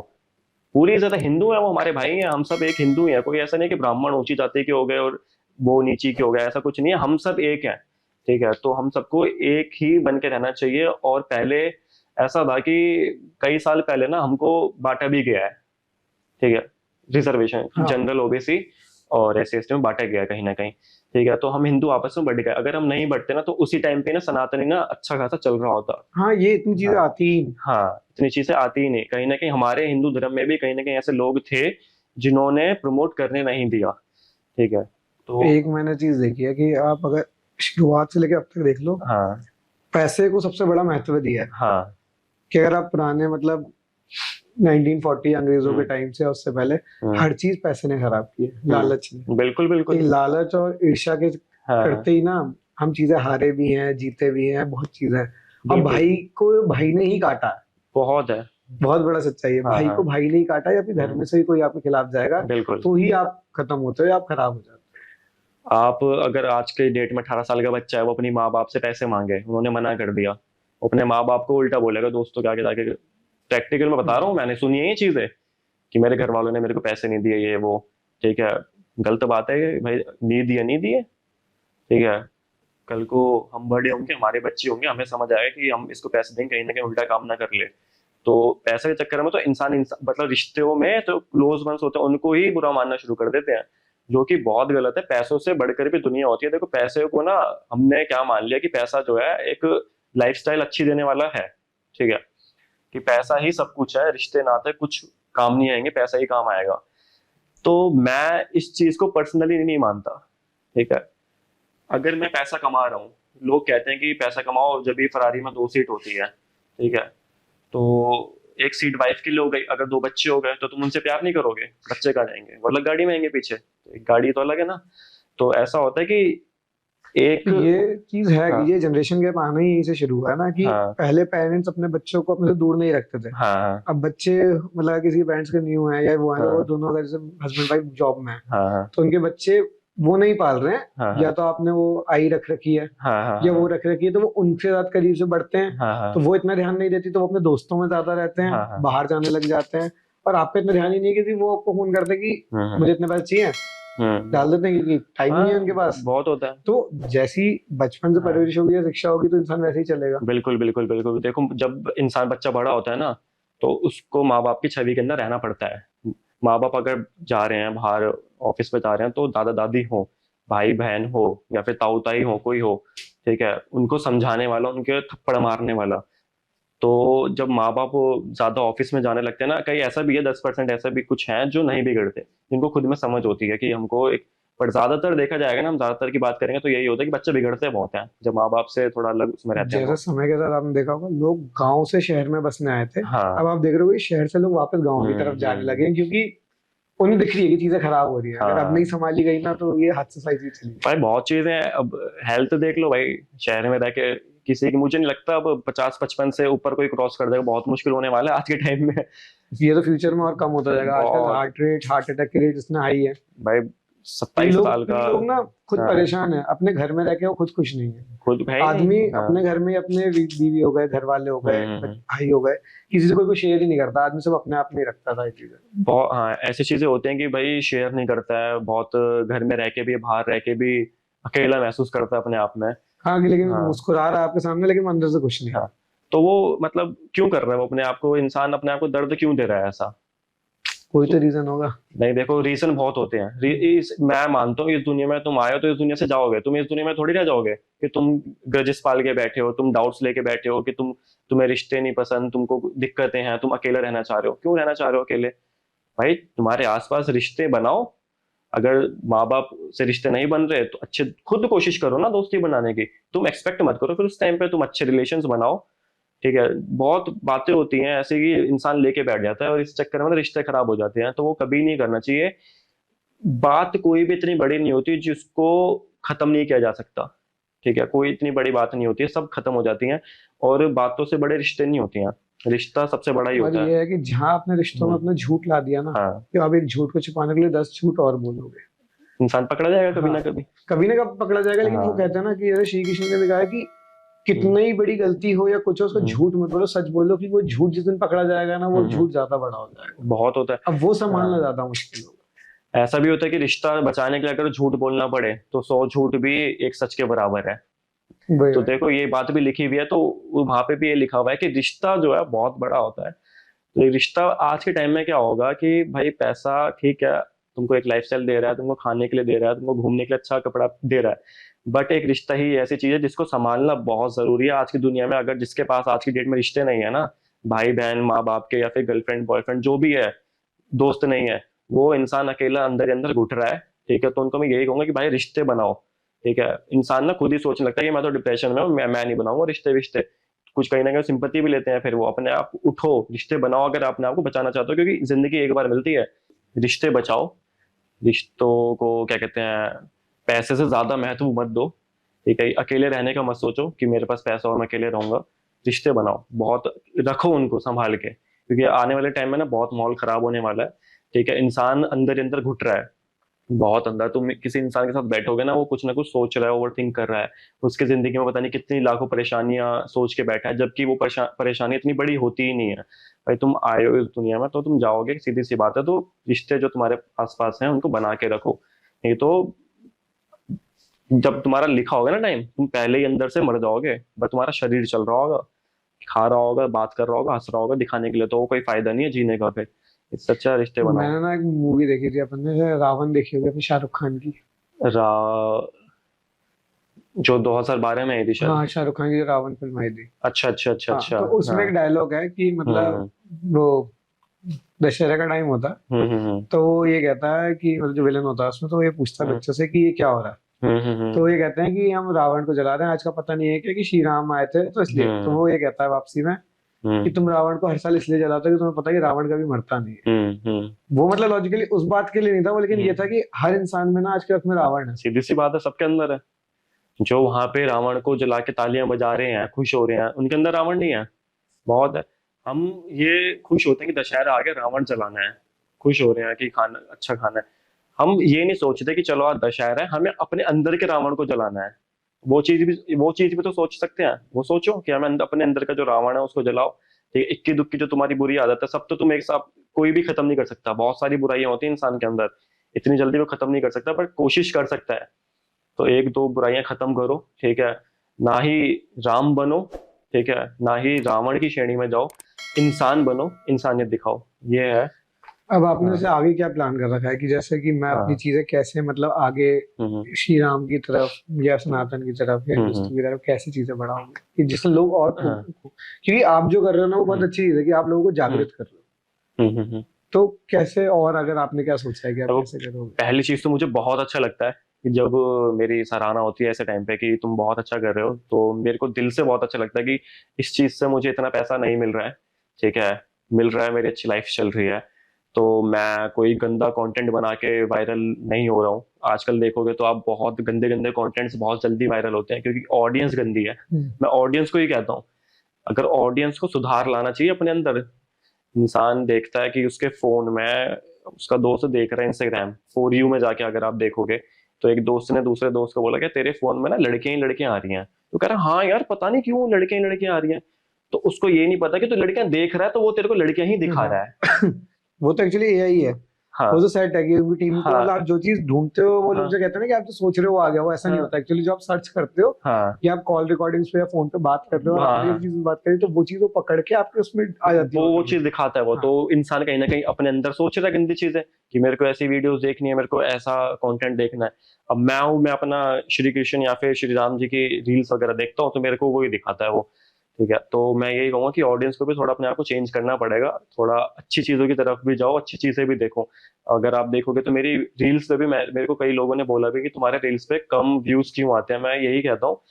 पूरी इज्जत है, हिंदू है वो हमारे भाई हैं, हम सब एक हिंदू हैं, कोई ऐसा नहीं कि ब्राह्मण ऊंची जाति के हो गए और वो नीची के हो गए, ऐसा कुछ नहीं है, हम सब एक हैं। ठीक है, तो हम सबको एक ही बन के रहना चाहिए। और पहले ऐसा था कि कई साल पहले ना हमको बांटा भी गया है। ठीक है, रिजर्वेशन, हाँ जनरल, ओबीसी और एससी एसटी में बांटा गया है कहीं ना कहीं। ठीक है, तो हम हिंदू आपस में बढ़ गए, अगर हम नहीं बढ़ते ना तो उसी टाइम पे ना सनातनी ना अच्छा खासा चल रहा होता। हाँ, ये इतनी चीजें हाँ आती ही नहीं। हाँ, इतनी चीजें आती ही नहीं, कहीं ना कहीं हमारे हिंदू धर्म में भी कहीं ना कहीं ऐसे लोग थे जिन्होंने प्रमोट करने नहीं दिया। ठीक है, तो एक मैंने चीज देखी है कि आप अगर शुरुआत से लेकर अब तक देख लो, हाँ पैसे को सबसे बड़ा महत्व दिया है। हाँ। कि अगर आप पुराने, मतलब 1940 अंग्रेजों के हम्म। टाइम से, उससे पहले हर चीज पैसे ने खराब की है, लालच ने। बिल्कुल एक बिल्कुल। लालच और ईर्ष्या के हाँ। करते ही ना, हम चीजें हारे भी हैं, जीते भी हैं, बहुत चीजें हैं। और बिल्कुल। भाई को भाई ने ही काटा है। बहुत है। बहुत बड़ा सच्चाई है, हाँ भाई को हाँ। भाई ने ही काटा है, या फिर धर्म से ही कोई आपके खिलाफ जाएगा बिल्कुल। तो ही आप खत्म होते हो या आप खराब हो जाते आप अगर आज के डेट में 18 साल का बच्चा है, वो अपनी माँ बाप से पैसे मांगे, उन्होंने मना कर दिया, वो अपने माँ बाप को उल्टा बोलेगा दोस्तों के आगे जाके। प्रैक्टिकल में हो। बता रहा हूँ, मैंने सुनी है ये चीजें कि मेरे घर वालों ने मेरे को पैसे नहीं दिए, ये वो। ठीक है, गलत बात है कि भाई नहीं दिए, नहीं दिए। ठीक है, कल को हम बड़े होंगे, हमारे बच्चे होंगे, हमें समझ आएगा कि हम इसको पैसे देंगे, कहीं ना कहीं उल्टा काम ना कर ले। तो पैसे के चक्कर में तो इंसान मतलब रिश्तों में तो क्लोज वंस होते हैं उनको ही बुरा मानना शुरू कर देते हैं, जो कि बहुत गलत है। पैसों से बढ़कर भी दुनिया होती है। देखो पैसे को ना हमने क्या मान लिया कि पैसा जो है एक लाइफस्टाइल अच्छी देने वाला है। ठीक है, कि पैसा ही सब कुछ है, रिश्ते नाते कुछ काम नहीं आएंगे, पैसा ही काम आएगा। तो मैं इस चीज को पर्सनली नहीं मानता। ठीक है, अगर मैं पैसा कमा रहा हूँ, लोग कहते हैं कि पैसा कमाओ जब भी फरारी में 2 सीट होती है। ठीक है, तो एक सीट वाइफ के लिए हो गई, अगर 2 बच्चे हो गए तो तुम उनसे प्यार नहीं करोगे, बच्चे कहाँ जाएंगे, वो अलग गाड़ी में आएंगे पीछे, तो एक गाड़ी तो अलग है ना। तो ऐसा होता है कि एक, ये चीज है हाँ कि ये जनरेशन गैप आना ही यहीं से शुरू हुआ है ना, कि हाँ पहले पेरेंट्स अपने बच्चों को अपने से दूर नहीं रखते थे। हाँ अब बच्चे मतलब किसी पेरेंट्स के न्यू है या वो है, वो हाँ दोनों अगर जैसे हस्बैंड वाइफ जॉब में है, हाँ हाँ तो उनके बच्चे वो नहीं पाल रहे हाँ हैं, या तो आपने वो आई रख रखी है हाँ हाँ या वो हाँ रख रखी है, तो वो उनसे ज्यादा करीब से बढ़ते हैं, हाँ हाँ तो वो इतना ध्यान नहीं देती, तो वो अपने दोस्तों में ज्यादा रहते हैं, हाँ हाँ बाहर जाने लग जाते हैं, और आप पे इतना ध्यान ही नहीं है कि वो आपको फोन करते हैं कि मुझे इतने पैसे चाहिए, हम्म, डाल देते हैं क्योंकि टाइम नहीं है हाँ उनके पास। बहुत होता है। तो जैसी बचपन से हाँ परवरिश होगी या शिक्षा होगी, तो इंसान वैसे ही चलेगा। बिल्कुल बिल्कुल बिल्कुल, देखो जब इंसान बच्चा बड़ा होता है ना, तो उसको माँ बाप की छवि के अंदर रहना पड़ता है। माँ बाप अगर जा रहे हैं बाहर, ऑफिस पे जा रहे हैं, तो दादा दादी हो, भाई बहन हो, या फिर ताऊ ताई हो, कोई हो, ठीक है, उनको समझाने वाला, उनके थप्पड़ मारने वाला। तो जब माँ बाप ज्यादा ऑफिस में जाने लगते हैं ना, कहीं ऐसा भी है, 10% ऐसा भी कुछ है जो नहीं बिगड़ते, जिनको खुद में समझ होती है कि हमको एक, पर ज्यादातर देखा जाएगा ना, हम ज्यादातर की बात करेंगे तो यही होता है कि बच्चे बिगड़ते बहुत हैं जब माँ बाप से थोड़ा अलग उसमें रहते हैं जैसे तो। समय के साथ आपने देखा होगा, लोग गांव से शहर में बसने आए थे, अब हाँ आप देख रहे हो कि शहर से लोग वापस गांव की तरफ जाने लगे हैं, क्योंकि उन्हें दिख रही है कि चीजें खराब हो रही है, अगर अब नहीं हाँ संभाली गई ना, तो ये हाथ से साइज ही चली भाई बहुत चीजें हैं। अब हेल्थ देख लो भाई, शहर में रह के किसी की, मुझे नहीं लगता अब 50-55 से ऊपर कोई क्रॉस कर देगा, बहुत मुश्किल होने वाला है आज के टाइम में। जाएगी। ये तो फ्यूचर में और कम होता जाएगा, आजकल बहुत हार्ट अटैक की रेट इतना हाई है। भाई, ये 27 साल का। लोग ना खुद हाँ परेशान है, अपने घर में रह के वो खुद खुश नहीं है। खुद है ही आदमी नहीं। हाँ अपने घर में ही अपने बीवी हो गए, घर वाले हो गए, हम्म। भाई हो गए, किसी से कोई शेयर ही नहीं करता, आदमी सब अपने आप में ही रखता था ये चीजें। बहुत, हाँ ऐसी चीजें होती हैं कि भाई शेयर नहीं करता है बहुत, घर में रह के भी, बाहर रह के भी अकेला महसूस करता है अपने आप में। हाँ, कि लेकिन हाँ मुस्कुरा रहा है आपके सामने, लेकिन अंदर से खुश नहीं। हाँ, तो वो मतलब क्यों कर रहा है वो अपने आप को, इंसान अपने आप को दर्द क्यों दे रहा है ऐसा। कोई तो तो रीजन होगा। नहीं देखो, रीजन बहुत होते हैं। मैं मानता हूँ इस दुनिया में तुम आए हो तो इस दुनिया से जाओगे, तुम इस दुनिया में थोड़ी रह जाओगे कि तुम ग्रजेस पाल के बैठे हो, तुम डाउट्स लेके बैठे हो कि तुम्हें रिश्ते नहीं पसंद, तुमको दिक्कतें हैं, तुम अकेले रहना चाह रहे हो। क्यों रहना चाह रहे हो अकेले? भाई तुम्हारे आसपास रिश्ते बनाओ। अगर माँ बाप से रिश्ते नहीं बन रहे तो अच्छे, खुद कोशिश करो ना दोस्ती बनाने की। तुम एक्सपेक्ट मत करो, फिर उस टाइम पे तुम अच्छे रिलेशंस बनाओ। ठीक है, बहुत बातें होती हैं ऐसे कि इंसान लेके बैठ जाता है और इस चक्कर में ना रिश्ते खराब हो जाते हैं, तो वो कभी नहीं करना चाहिए। बात कोई भी इतनी बड़ी नहीं होती जिसको खत्म नहीं किया जा सकता। ठीक है, कोई इतनी बड़ी बात नहीं होती है, सब खत्म हो जाती हैं। और बातों से बड़े रिश्ते नहीं होती हैं, रिश्ता सबसे बड़ा ही और होता है। ये है कि जहां आपने रिश्तों में हम्म, अपना झूठ ला दिया ना, हाँ कि आप एक झूठ को छिपाने के लिए 10 झूठ और बोलोगे। इंसान पकड़ा जाएगा कभी हाँ, ना कभी। कभी ना कभी पकड़ा जाएगा, लेकिन वो हाँ कहते हैं ना कि जैसे श्री कृष्ण ने भी कहा है कि हम्म, कितना ही बड़ी गलती हो या कुछ हो, उसको हम्म, झूठ मत बोलो, सच बोलो, कि वो झूठ जिस दिन पकड़ा जाएगा ना, वो हम्म, झूठ ज्यादा बड़ा हो जाएगा। बहुत होता है। अब वो संभालना हाँ, ज्यादा मुश्किल होगा। ऐसा भी होता है कि रिश्ता बचाने के लिए अगर झूठ बोलना पड़े तो 100 झूठ भी एक सच के बराबर है। वही तो वही। देखो ये बात भी लिखी हुई है, तो वहां पे भी ये लिखा हुआ है कि रिश्ता जो है बहुत बड़ा होता है। तो ये रिश्ता आज के टाइम में क्या होगा कि भाई पैसा ठीक है, तुमको एक लाइफस्टाइल दे रहा है, तुमको खाने के लिए दे रहा है, तुमको घूमने के लिए अच्छा कपड़ा दे रहा है, बट एक रिश्ता ही ऐसी चीज है जिसको संभालना बहुत जरूरी है आज की दुनिया में। अगर जिसके पास आज की डेट में रिश्ते नहीं है ना, भाई बहन, माँ बाप के, या फिर गर्लफ्रेंड बॉयफ्रेंड जो भी है, दोस्त नहीं है, वो इंसान अकेला अंदर ही अंदर घुट रहा है। ठीक है, तो उनको मैं यही कहूंगा कि भाई रिश्ते बनाओ। ठीक है, इंसान ना खुद ही सोचने लगता है कि मैं तो डिप्रेशन में हूँ, मैं नहीं बनाऊंगा रिश्ते विश्ते। कुछ कहीं ना कहीं सिंपत्ति भी लेते हैं, फिर वो अपने आप उठो, रिश्ते बनाओ अगर अपने आप को बचाना चाहते हो, क्योंकि जिंदगी एक बार मिलती है। रिश्ते बचाओ, रिश्तों को क्या कहते हैं, पैसे से ज्यादा महत्व मत दो। ठीक है, अकेले रहने का मत सोचो कि मेरे पास पैसा और मैं अकेले रहूंगा। रिश्ते बनाओ, बहुत रखो उनको संभाल के, क्योंकि आने वाले टाइम में ना बहुत माहौल खराब होने वाला है। ठीक है, इंसान अंदर ही अंदर घुट रहा है बहुत अंदर। तुम किसी इंसान के साथ बैठोगे ना, वो कुछ ना कुछ सोच रहा है, ओवर थिंक कर रहा है, उसके जिंदगी में पता नहीं कितनी लाखों परेशानियां सोच के बैठा है, जबकि वो परेशानी इतनी बड़ी होती ही नहीं है। भाई तुम आए हो इस दुनिया में तो तुम जाओगे, सीधी सी बात है। तो रिश्ते जो तुम्हारे आसपास हैं उनको बना के रखो, नहीं तो जब तुम्हारा लिखा होगा ना टाइम, तुम पहले ही अंदर से मर जाओगे। बस तुम्हारा शरीर चल रहा होगा, खा रहा होगा, बात कर रहा होगा, हंस रहा होगा दिखाने के लिए, तो वो कोई फायदा नहीं है जीने का फिर। इससे अच्छा रिश्ते बनाओ। मैंने ना एक मूवी देखी थी अपन ने, रावण देखी होगी अपनी, शाहरुख खान की। रा जो 2012 में आई थी शायद। हाँ, शाहरुख खान की जो रावण फिल्म आई थी। अच्छा अच्छा अच्छा हाँ, अच्छा। तो उसमें एक डायलॉग है कि मतलब वो दशहरे का टाइम होता है, हम्म। तो वो ये कहता है कि मतलब जो विलन होता है उसमें, तो वो ये पूछता है हम्म बच्चों से कि ये क्या हो रहा है। हम्म। तो ये कहते हैं कि हम रावण को जला रहे हैं, आज का पता नहीं है क्या कि श्री राम आए थे तो इसलिए। तो वो ये कहता है वापसी में कि तुम रावण को हर साल इसलिए जलाते हो कि तुम्हें पता है कि रावण कभी मरता नहीं है। हम्म। वो मतलब लॉजिकली उस बात के लिए नहीं था वो, लेकिन ये था हम्म। कि हर इंसान में ना आज के वक्त में रावण है। सीधी सी बात है, सबके अंदर है। जो वहां पे रावण को जला के तालियां बजा रहे हैं, खुश हो रहे हैं, उनके अंदर रावण नहीं है। बहुत है। हम ये खुश होते हैं कि दशहरा आ गया, रावण जलाना है, खुश हो रहे हैं कि खाना अच्छा खाना है। हम ये नहीं सोचते कि चलो आज दशहरा है, हमें अपने अंदर के रावण को जलाना है। वो चीज भी तो सोच सकते हैं। वो सोचो कि हमें अपने अंदर का जो रावण है उसको जलाओ। ठीक है, इक्की दुक्की जो तुम्हारी बुरी आदत है, सब तो तुम एक साथ कोई भी खत्म नहीं कर सकता। बहुत सारी बुराइयां होती हैं इंसान के अंदर, इतनी जल्दी वो खत्म नहीं कर सकता, पर कोशिश कर सकता है। तो एक दो बुराइयां खत्म करो, ठीक है। ना ही राम बनो, ठीक है, ना ही रावण की श्रेणी में जाओ। इंसान बनो, इंसानियत दिखाओ, ये है। अब आपने हाँ जैसे आगे क्या प्लान कर रखा है कि जैसे कि मैं अपनी हाँ। चीजें कैसे मतलब आगे हम्म श्री राम की तरफ या सनातन की तरफ या हम्म। हिंदुस्तान की तरफ कैसे चीजें बढ़ाओगे कि जिससे लोग और हाँ। क्योंकि आप जो कर रहे हो ना वो बहुत हम्म अच्छी चीज है कि आप लोगों को हम्म जागृत कर रहे हो। हम्म। तो कैसे, और अगर आपने क्या सोचा है कि आप तो कैसे करोगे? पहली चीज तो मुझे बहुत अच्छा लगता है कि जब मेरी सराहना होती है ऐसे टाइम पे कि तुम बहुत अच्छा कर रहे हो, तो मेरे को दिल से बहुत अच्छा लगता है कि इस चीज से मुझे इतना पैसा नहीं मिल रहा है, ठीक है, मिल रहा है, मेरी अच्छी लाइफ चल रही है। तो मैं कोई गंदा कंटेंट बना के वायरल नहीं हो रहा हूँ। आजकल देखोगे तो आप बहुत गंदे गंदे कंटेंट्स बहुत जल्दी वायरल होते हैं क्योंकि ऑडियंस गंदी है। हम्म। मैं ऑडियंस को ही कहता हूँ, अगर ऑडियंस को सुधार लाना चाहिए अपने अंदर। इंसान देखता है कि उसके फोन में उसका दोस्त देख रहा है इंस्टाग्राम, फॉर यू में जाके अगर आप देखोगे तो एक दोस्त ने दूसरे दोस्त को बोला कि तेरे फोन में ना लड़कियां ही लड़कियां आ रही हैं। तो कह रहा हाँ यार, पता नहीं क्यों लड़कियां ही लड़कियां आ रही हैं। तो उसको ये नहीं पता कि तू लड़कियां देख रहा है, तो वो तेरे को लड़कियां ही दिखा रहा है। हाँ। वो तो एक्चुअली एआई है। वो तो हाँ सेट है कि उनकी टीम को मतलब हाँ आप जो चीज ढूंढते हो वो लोग जो हाँ कहते हैं ना कि आप जो सोच रहे हो वो आ गया, वो ऐसा नहीं हाँ होता एक्चुअली। जो आप सर्च करते हो हाँ या आप कॉल रिकॉर्डिंग्स पे या फोन पे बात कर रहे हो और आपने किसी हाँ। चीज में बात करी, तो वो चीज वो पकड़ के आपके उसमें आ जाती है वो चीज ऑटोमेटिक। दिखाता है। वो तो हाँ। इंसान कहीं ना कहीं अपने अंदर सोच रहा है गंदी चीज है कि मेरे को ऐसी वीडियोस देखनी है, मेरे को ऐसा कंटेंट देखना है। अब मैं हूँ, मैं अपना श्री कृष्ण या फिर श्री राम जी की रील्स वगैरह देखता हूँ, तो मेरे को वही दिखाता है वो। ठीक है, तो मैं यही कहूंगा कि ऑडियंस को भी थोड़ा अपने आप को चेंज करना पड़ेगा, थोड़ा अच्छी चीजों की तरफ भी जाओ, अच्छी चीजें भी देखो। अगर आप देखोगे तो मेरी रील्स पे भी मेरे को कई लोगों ने बोला भी कि तुम्हारे रील्स पे कम व्यूज क्यों आते हैं। मैं यही कहता हूँ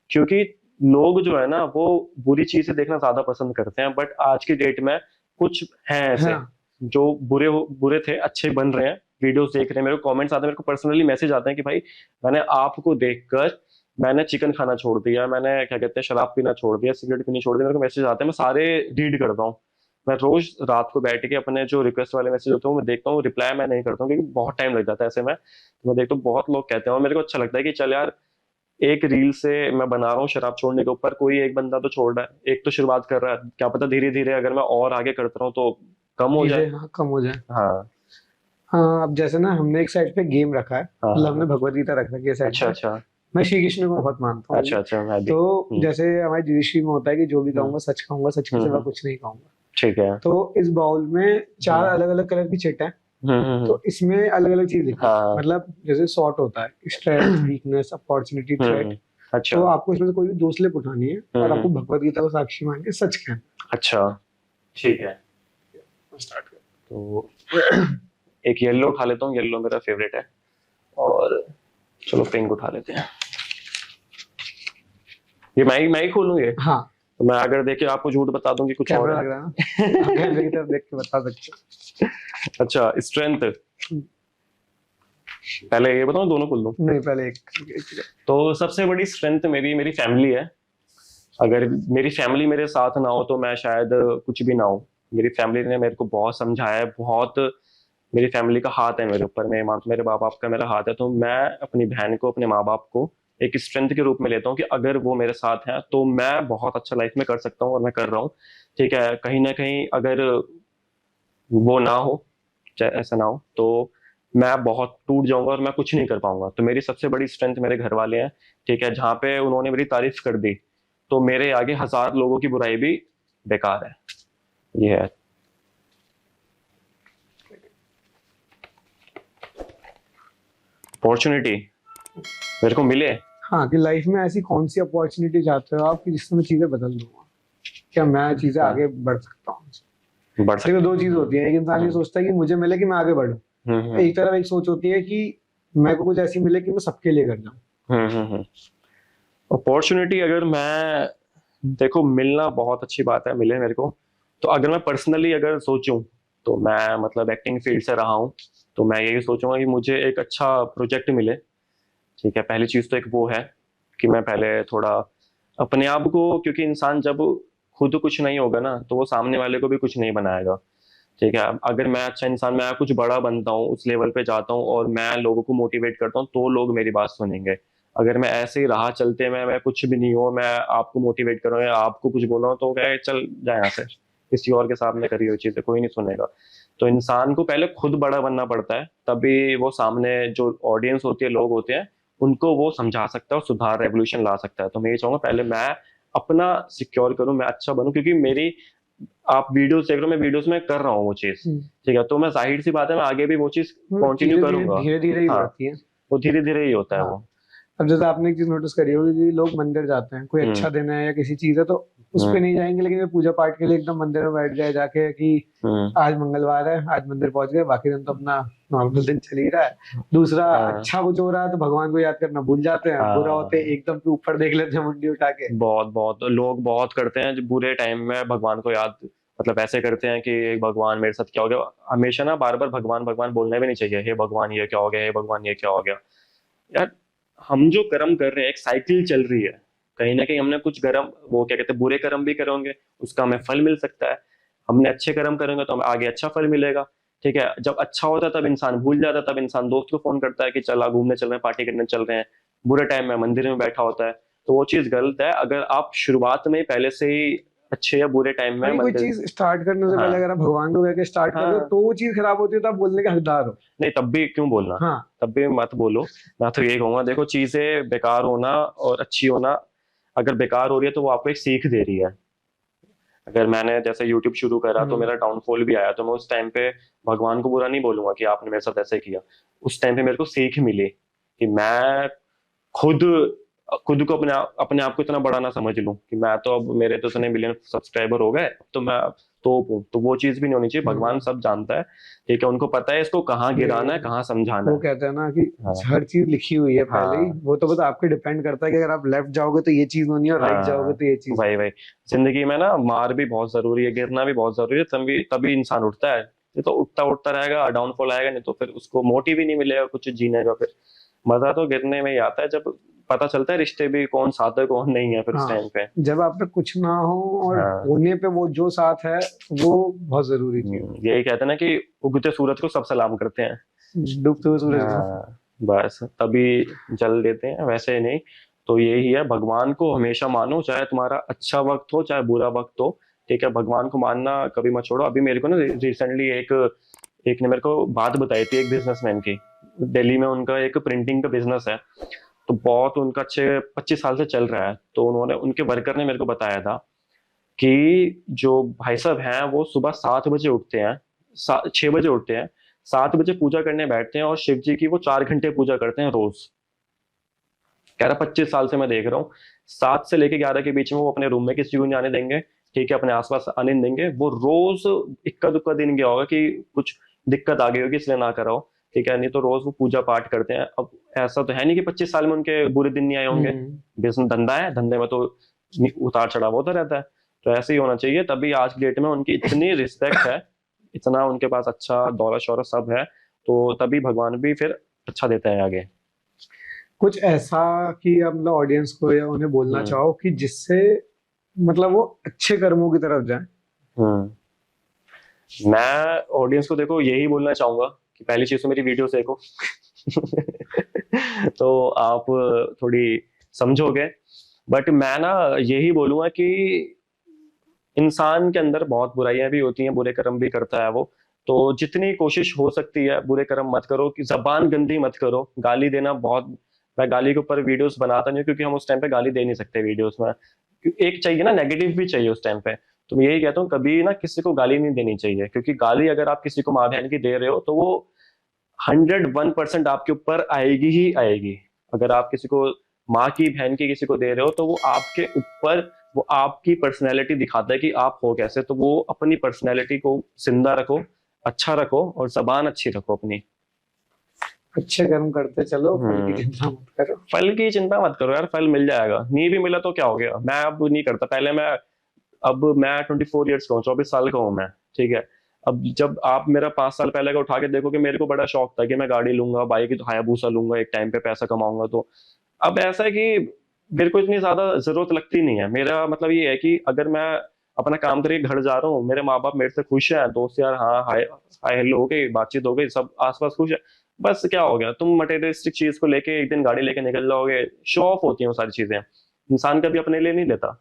क्योंकि लोग जो है ना वो बुरी चीजें देखना ज्यादा पसंद करते हैं, बट आज की डेट में कुछ हैं ऐसे हाँ। जो बुरे थे अच्छे बन रहे हैं, वीडियोस देख रहे हैं। मेरे को कमेंट्स आते हैं, मेरे को पर्सनली मैसेज आते हैं कि भाई मैंने आपको देखकर मैंने चिकन खाना छोड़ दिया, मैंने क्या कहते हैं शराब पीना छोड़ दिया, सिगरेट पीनी छोड़ दिया। मेरे को मैसेज आते हैं, मैं सारे रीड करता हूँ। मैं रोज रात को बैठ के अपने जो रिक्वेस्ट वाले मैसेज होते हैं मैं देखता हूँ, रिप्लाई मैं नहीं करता हूँ क्योंकि बहुत टाइम लग जाता है ऐसे में। तो मैं देखता हूँ बहुत लोग कहते हैं और मेरे को अच्छा लगता है कि चल यार, एक रील से मैं बना रहा हूँ शराब छोड़ने के ऊपर, कोई एक बंदा तो छोड़ रहा है, एक तो शुरुआत कर रहा है, क्या पता धीरे धीरे अगर मैं और आगे करता रहूँ तो कम हो चीजें जाए। हाँ कम हो जाए। हाँ हाँ, अब जैसे ना हमने एक साइड पे गेम रखा है, हाँ मतलब हमने हाँ। भगवत गीता रख रखी है साइड अच्छा पे। अच्छा मैं श्री कृष्ण को बहुत मानता हूँ। अच्छा अच्छा, मैं भी। तो हम्म जैसे हमारी युधिष्ठिर में होता है कि जो भी हम्म कहूंगा सच कहूंगा, सच के सिवा हम्म। कुछ नहीं कहूंगा। ठीक है। तो इस बाउल में चार हम्म अलग अलग कलर की चिट है। हम्म। तो इसमें अलग अलग चीज लिखी है, हाँ। मतलब जैसे सॉर्ट होता है स्ट्रेंथ, वीकनेस, अपॉर्चुनिटी, थ्रेट। अच्छा। तो आपको इसमें से कोई भी दो स्लिप उठानी है और आपको हम्म। भगवत गीता को साक्षी मान के सच कहना अच्छा ठीक है। स्टार्ट कर। तो एक येलो उठा लेता हूँ, येलो मेरा फेवरेट है। और चलो पिंक उठा लेते हैं। ये मैं ही खोलूँ ये? हाँ, तो मैं अगर देखे आपको झूठ बता दूं कि कुछ और कैमरा है। लग रहा है ना, आप कैमरे की तरफ देख के बता सकते अच्छा, स्ट्रेंथ। हो। पहले ये बताऊं दोनों खोल दूं? नहीं, पहले एक। तो सबसे बड़ी स्ट्रेंथ मेरी मेरी फैमिली है। अगर मेरी फैमिली मेरे साथ ना हो तो मैं शायद कुछ भी ना हो। मेरी फैमिली ने मेरे को बहुत समझाया है, बहुत। मेरी फैमिली का हाथ है मेरे ऊपर, मैं मानता हूं मेरे माँ बाप का मेरा हाथ है। तो मैं अपनी बहन को, अपने माँ बाप को एक स्ट्रेंथ के रूप में लेता हूँ कि अगर वो मेरे साथ हैं तो मैं बहुत अच्छा लाइफ में कर सकता हूँ, और मैं कर रहा हूँ। ठीक है, कहीं ना कहीं अगर वो ना हो, चाहे ऐसा ना हो, तो मैं बहुत टूट जाऊंगा और मैं कुछ नहीं कर पाऊंगा। तो मेरी सबसे बड़ी स्ट्रेंथ मेरे घर वाले हैं। ठीक है, जहां पे उन्होंने मेरी तारीफ कर दी तो मेरे आगे हजार लोगों की बुराई भी बेकार है। ये है। अपॉर्चुनिटी मेरे को मिले हाँ, कि लाइफ में ऐसी कौन सी अपॉर्चुनिटी चाहते हो आप कि जिससे मैं चीजें बदल दूंगा, क्या मैं चीजें आगे बढ़ सकता हूँ। बढ़ देखो सकते दो चीज होती है, एक इंसान ये सोचता है कि मुझे मिले कि मैं आगे बढ़ूं, एक तरफ एक सोच होती है कि मेरे को कुछ ऐसी मिले कि मैं सबके लिए कर जाऊं। अपॉर्चुनिटी अगर मैं देखो मिलना बहुत अच्छी बात है, मिले मेरे को। तो अगर मैं पर्सनली अगर सोचूं तो मैं मतलब एक्टिंग फील्ड से रहा हूं, तो मैं यही सोचूंगा कि मुझे एक अच्छा प्रोजेक्ट मिले। ठीक है, पहली चीज तो एक वो है कि मैं पहले थोड़ा अपने आप को, क्योंकि इंसान जब खुद कुछ नहीं होगा ना तो वो सामने वाले को भी कुछ नहीं बनाएगा। ठीक है, अगर मैं अच्छा इंसान, मैं कुछ बड़ा बनता हूँ, उस लेवल पे जाता हूँ और मैं लोगों को मोटिवेट करता हूँ तो लोग मेरी बात सुनेंगे। अगर मैं ऐसे ही राह चलते मैं कुछ भी नहीं हूँ, मैं आपको मोटिवेट कर रहा हूँ या आपको कुछ बोल रहा हूँ तो क्या है, चल जाए यहाँ से, किसी और के सामने करी हुई चीजें कोई नहीं सुनेगा। तो इंसान को पहले खुद बड़ा बनना पड़ता है, तभी वो सामने जो ऑडियंस होती है, लोग होते हैं, उनको वो समझा सकता है और सुधार रेवोल्यूशन ला सकता है। तो मैं ये चाहूंगा पहले मैं अपना सिक्योर करूं, मैं अच्छा बनूं, क्योंकि मेरी आप वीडियोस देख रहे हो, मैं वीडियोस में कर रहा हूँ वो चीज। ठीक है, तो मैं जाहिर सी बात है मैं आगे भी वो चीज कंटिन्यू चीजें करूंगा। धीरे धीरे ही हाँ, बढ़ती है। वो धीरे धीरे ही होता है हाँ, वो। अब जैसे आपने एक चीज नोटिस करी होगी कि लोग मंदिर जाते हैं, कोई हम्म। अच्छा दिन है या किसी चीज है तो उस पे हम्म। नहीं जाएंगे, लेकिन वे पूजा पाठ के लिए एकदम मंदिर में बैठ गए जाके कि हम्म। आज मंगलवार है, आज मंदिर पहुंच गए, बाकी दिन तो अपना नॉर्मल दिन चल ही रहा है। दूसरा, हाँ। अच्छा कुछ हो रहा है तो भगवान को याद करना भूल जाते हैं, बुरा होते हाँ, एकदम से ऊपर देख लेते हैं मुंडी उठा के। बहुत बहुत लोग बहुत करते हैं जो बुरे टाइम में भगवान को याद, मतलब ऐसे करते हैं कि भगवान मेरे साथ क्या हो गया। हमेशा ना बार बार भगवान भगवान बोलना भी नहीं चाहिए। हे भगवान ये क्या हो गया, हे भगवान ये क्या हो गया। यार, हम जो कर्म कर रहे हैं, एक साइकिल चल रही है। कहीं ना कहीं हमने कुछ कर्म, वो क्या कहते हैं, बुरे कर्म भी करेंगे, उसका हमें फल मिल सकता है। हमने अच्छे कर्म करेंगे तो हमें आगे अच्छा फल मिलेगा। ठीक है, जब अच्छा होता है तब इंसान भूल जाता है, तब इंसान दोस्त को फोन करता है कि चला घूमने चल रहे हैं, पार्टी करने चल रहे हैं। बुरे टाइम में मंदिर में बैठा होता है, तो वो चीज गलत है। अगर आप शुरुआत में पहले से ही अच्छे या बुरे टाइम में भाई कोई मंदिर। चीज स्टार्ट करने से हाँ। पहले अगर आप भगवान को कहकर स्टार्ट कर रहे हो हाँ। तो वो चीज खराब होती है तो आप बोलने के हकदार हो। नहीं, तब भी क्यों बोलना, हाँ। तब भी मत बोलो। मैं तो यही कहूंगा, देखो चीजें बेकार होना और अच्छी होना, अगर बेकार हो रही है तो वो आपको एक सीख दे रही है। अगर मैंने जैसे यूट्यूब शुरू करा तो हम्म। मेरा डाउनफॉल भी आया, तो मैं उस टाइम पे भगवान को बुरा नहीं बोलूंगा कि आपने मेरे साथ ऐसे किया। उस टाइम पे मेरे को सीख मिली कि मैं खुद खुद को अपने आप को इतना बड़ा ना समझ लूं कि मैं तो, अब मेरे तो इतने मिलियन सब्सक्राइबर हो गए तो मैं टॉप हूं। तो वो चीज भी नहीं होनी चाहिए। भगवान सब जानता है। ठीक है, उनको पता है इसको कहाँ गिराना है, ये कहाँ समझाना वो है। कहते हैं ना कि हाँ। हर चीज लिखी हुई है पहले ही, हाँ। वो तो बस आपके डिपेंड करता है कि अगर आप लेफ्ट जाओगे तो ये चीज होनी है और राइट जाओगे हाँ, तो ये चीज वही होनी वही। जिंदगी में ना मार भी बहुत जरूरी है, गिरना भी बहुत जरूरी है, तभी तभी इंसान उठता है। ये तो उठता उठता रहेगा, डाउनफॉल आएगा, नहीं तो फिर उसको मोटिव ही नहीं मिलेगा कुछ जीने का। फिर मजा तो गिरने में ही आता है, जब पता चलता है रिश्ते भी कौन साथ है कौन नहीं है फिर है। उस हाँ, टाइम पे। जब आप पे कुछ ना हो और हाँ। होने पे वो जो साथ है, वो बहुत जरूरी चीज यही कहते हैं ना कि उगते सूरज को सब सलाम करते हैं। है, डूबते हुए सूरज को। हाँ, बस तभी जल देते हैं, वैसे नहीं। तो यही है, भगवान को हमेशा मानो, चाहे तुम्हारा अच्छा वक्त हो चाहे बुरा वक्त हो। ठीक है, भगवान को मानना कभी मत छोड़ो। अभी मेरे को ना रिसेंटली एक एक ने मेरे को बात बताई थी, एक बिजनेसमैन की। दिल्ली में उनका एक प्रिंटिंग का बिजनेस है, तो बहुत उनका अच्छे 25 साल से चल रहा है। तो उन्होंने, उनके वर्कर ने मेरे को बताया था कि जो भाई साहब हैं वो सुबह 7 बजे उठते हैं, 6 बजे उठते हैं, 7 बजे पूजा करने बैठते हैं और शिव जी की वो 4 घंटे पूजा करते हैं रोज। कह रहा 25 साल से मैं देख रहा हूँ, 7 से लेके 11 के बीच में वो अपने रूम में किसी को नहीं आने देंगे। ठीक है, अपने आसपास आने नहीं देंगे। वो रोज, इक्का दुक्का दिन गया होगा कि कुछ दिक्कत आ गई होगी इसलिए ना करा हो। ठीक है, नहीं तो रोज वो पूजा पाठ करते हैं। अब ऐसा तो है नहीं कि 25 साल में उनके बुरे दिन नहीं आए होंगे। हम्म। बिजनेस धंधा है, धंधे में तो उतार चढ़ाव होता रहता है। तो ऐसे ही होना चाहिए, तभी आज की डेट में उनकी इतनी रिस्पेक्ट है, इतना उनके पास अच्छा दौलत शौहरत सब है, तो तभी भगवान भी फिर अच्छा देता है आगे। कुछ ऐसा कि आप मतलब ऑडियंस को या उन्हें बोलना हम्म। चाहो कि जिससे मतलब वो अच्छे कर्मों की तरफ जाए। हम्म। मैं ऑडियंस को देखो यही बोलना चाहूंगा कि पहली चीज तो मेरी वीडियो देखो। तो आप थोड़ी समझोगे। बट मैं ना यही बोलूंगा कि इंसान के अंदर बहुत बुराइयां भी होती हैं, बुरे कर्म भी करता है वो। तो जितनी कोशिश हो सकती है बुरे कर्म मत करो, कि जबान गंदी मत करो। गाली देना बहुत, मैं गाली के ऊपर वीडियोस बनाता नहीं हूं, क्योंकि हम उस टाइम पे गाली दे नहीं सकते वीडियोस में। एक चाहिए ना, नेगेटिव भी चाहिए उस टाइम पे। तो मैं यही कहता हूँ, कभी ना किसी को गाली नहीं देनी चाहिए, क्योंकि गाली अगर आप किसी को माँ बहन की दे रहे हो तो वो 101% आपके ऊपर आएगी ही आएगी। अगर आप किसी को माँ की बहन की किसी को दे रहे हो तो वो आपके ऊपर, वो आपकी पर्सनैलिटी दिखाता है कि आप हो कैसे। तो वो अपनी पर्सनैलिटी को जिंदा रखो, अच्छा रखो और जबान अच्छी रखो अपनी। अच्छे कर्म करते चलो, फल की चिंता मत करो। फल की चिंता मत करो यार, फल मिल जाएगा। नहीं भी मिला तो क्या हो गया, मैं अब नहीं करता। पहले मैं, अब मैं 24 ईयर्स का हूँ, 24 साल का हूँ मैं, ठीक है। अब जब आप मेरा 5 साल पहले का उठा के देखो कि मेरे को बड़ा शौक था कि मैं गाड़ी लूंगा, बाइक तो हायाबुसा लूंगा, एक टाइम पे पैसा कमाऊंगा। तो अब ऐसा है कि मेरे को इतनी ज्यादा जरूरत लगती नहीं है। मेरा मतलब ये है कि अगर मैं अपना काम करके घर जा रहा हूँ, मेरे माँ बाप मेरे से खुश है, दोस्त यार हाँ हाय हाय हेलो हो गई, बातचीत हो गई, सब आसपास खुश है, बस क्या हो गया। तुम मटेरियलिस्टिक चीज को लेके एक दिन गाड़ी लेके निकल जाओगे, शो ऑफ होती है वो सारी चीजें। इंसान कभी अपने लिए नहीं लेता,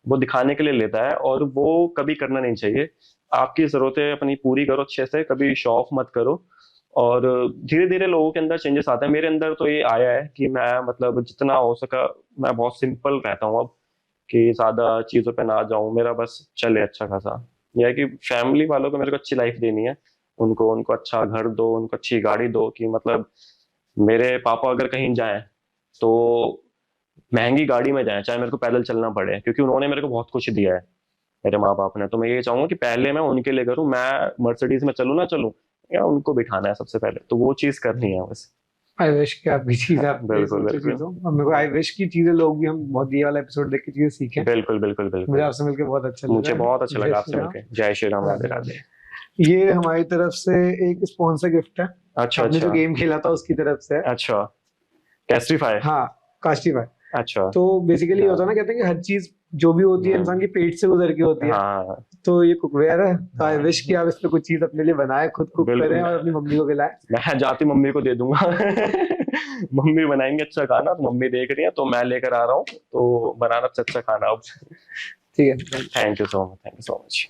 वो दिखाने के लिए लेता है, और वो कभी करना नहीं चाहिए। आपकी जरूरतें अपनी पूरी करो अच्छे से, कभी शो ऑफ मत करो। और धीरे धीरे लोगों के अंदर चेंजेस आते हैं। मेरे अंदर तो ये आया है कि मैं मतलब जितना हो सका मैं बहुत सिंपल रहता हूँ अब, कि ज्यादा चीजों पे ना जाऊं, मेरा बस चले अच्छा खासा। यह है कि फैमिली वालों को मेरे को अच्छी लाइफ देनी है, उनको उनको अच्छा घर दो, उनको अच्छी गाड़ी दो, कि मतलब मेरे पापा अगर कहीं जाएं तो महंगी गाड़ी में जाएं, चाहे मेरे को पैदल चलना पड़े, क्योंकि उन्होंने मेरे को बहुत कुछ दिया है, मेरे माँ बाप ने। तो मैं ये चाहूंगा कि पहले मैं उनके लिए करूँ, मैं मर्सिडीज में चलूँ ना चलूँ, या उनको बिठाना है सबसे पहले, तो वो चीज करनी है बस। आई विश कि आपकी चीज आप बिल्कुल सोचो बिल्कुल चीजों, और मेरे को आई विश की चीजें लोग भी, हम बहुत ये वाला एपिसोड देख के चीजें सीखें। बिल्कुल बिल्कुल मुझे बिल्कुल। आपसे मिलकर बहुत अच्छा लगा। मुझे बहुत अच्छा जय लगा श्री आपसे राम। मिलकर। जय श्री राम, राधे राधे। ये हमारी तरफ से एक स्पॉन्सर गिफ्ट है। अच्छा आपने जो अच्छा गेम खेला था उसकी तरफ से है। अच्छा। कैस्ट्रीफाई। हाँ, कास्टिफाई। अच्छा। तो बेसिकली होता है ना, कहते हैं कि हर चीज जो भी होती है इंसान के पेट से गुजर के होती है। हाँ तो ये कुकवेयर है, तो आई विश कि आप इस पे कुछ चीज अपने लिए बनाए, खुद कुक बिल्कुल। करें और अपनी मम्मी को खिलाएं। मैं जाती मम्मी को दे दूंगा। मम्मी बनाएंगे अच्छा खाना, तो मम्मी देख रही है तो मैं लेकर आ रहा हूँ, तो बनाना अच्छा अच्छा खाना अब। ठीक है। Thank you so much, thank you so much.